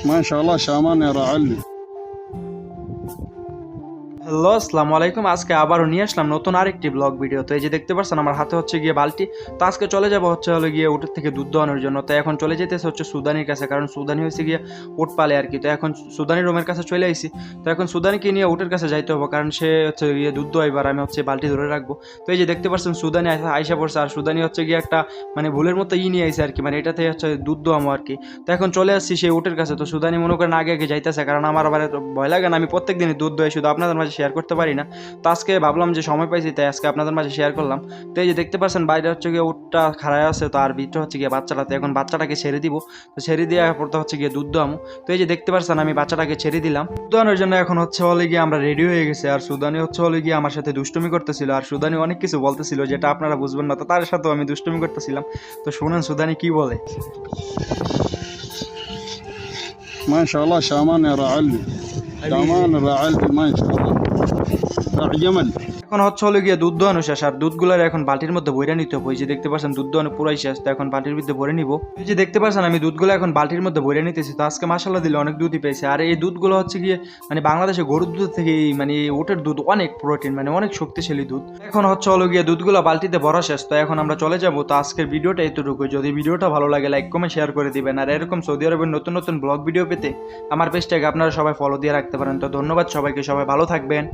ما شاء الله شامان يا راعلي hello আসসালামু আলাইকুম। আজকে আবারও নিয়ে আসলাম নতুন আরেকটি ব্লগ ভিডিও। তো এই যে দেখতে পাচ্ছেন আমার হাতে হচ্ছে গিয়ে বালতি। তো আজকে চলে যাব হলো গিয়ে উটের থেকে দুধ দোয়ানোর জন্য। তো এখন চলে যেতেছে হচ্ছে সুদানির কাছে, কারণ সুদানি হয়েছে গিয়ে উট পালে আর কি। তো এখন সুদানি রুমের কাছে চলে আইছি। তো এখন সুদানিকে নিয়ে উটের কাছে যাইতে হবে, কারণ সে হচ্ছে গিয়ে দুধ দোয়াইবার, আমি হচ্ছে বালতি ধরে রাখবো। তো এই যে দেখতে পাচ্ছেন সুদানি আইসা পড়ছে, আর সুদানি হচ্ছে গিয়ে একটা মানে ভুলের মতো নিয়ে আইছে আর কি, মানে এটাতে হচ্ছে দুধ দোয়ামো আর কি। তো এখন চলে আসছি সেই উটের কাছে। তো সুদানি মনে করেন আগে আগে যাইতেছে, কারণ আমার আবার এত ভয় লাগে না, আমি প্রত্যেক দিনই দুধ দোয়াই, শুধু আপনাদের মাঝে শেয়ার করতে পারি না। তো আজকে ভাবলাম যে সময় পাইছি, তাই আজকে আপনাদের মাঝে শেয়ার করলাম। তো এই যে দেখতে পাচ্ছেন বাইরে হচ্ছে গিয়ে উটটা খাড়ায় আছে, তো আর ভিতরে হচ্ছে গিয়ে বাচ্চাটা। তো এখন বাচ্চাটাকে ছেড়ে দিব। তো ছেড়ে দিয়ে পড়তে হচ্ছে গিয়ে দুধ দোয়ামো। তো এই যে দেখতে পাচ্ছেন আমি বাচ্চাটাকে ছেড়ে দিলাম দুধ দোয়ানোর জন্য। এখন হলে গিয়ে আমরা রেডি হয়ে গেছে, আর সুদানি হলে গিয়ে আমার সাথে দুষ্টুমি করতেছিল, আর সুদানি অনেক কিছু বলতেছিল যেটা আপনারা বুঝবেন না, তো তার সাথেও আমি দুষ্টুমি করতেছিলাম। তো শুনেন সুদানি কি বলে। ما شاء الله شامان يا راعلي شامان راعلي ما شاء الله راع جمل এখন হলে গিয়ে দুধ দোয়ানো শেষ, আর দুধগুলোর এখন বালতির মধ্যে ভরে নিতে হবে। এই যে দেখতে পাচ্ছেন দুধ দোয়ানো পুরাই শেষ। তো এখন বালতির মধ্যে ভরে নিব। এই যে দেখতে পাচ্ছেন আমি দুধগুলো এখন বালতির মধ্যে ভরে নিতেছি। তো আজকে মাশাআল্লাহ দিলে অনেক দুধই পেয়েছে, আর এই দুধগুলো হচ্ছে গিয়ে মানে বাংলাদেশে গরুর দুধ থেকে মানে উটের দুধ অনেক প্রোটিন, মানে অনেক শক্তিশালী দুধ। এখন হলে গিয়ে দুধগুলো বালতিতে ভরা শেষ। তো এখন আমরা চলে যাব। তো আজকের ভিডিওটা এতটুকু। যদি ভিডিওটা ভালো লাগে লাইক কমেন্ট শেয়ার করে দিবেন, আর এরকম সৌদি আরবের নতুন নতুন ব্লগ ভিডিও পেতে আমার পেজটাকে আপনারা সবাই ফলো দিয়ে রাখতে পারেন। তো ধন্যবাদ সবাইকে, সবাই ভালো থাকবেন।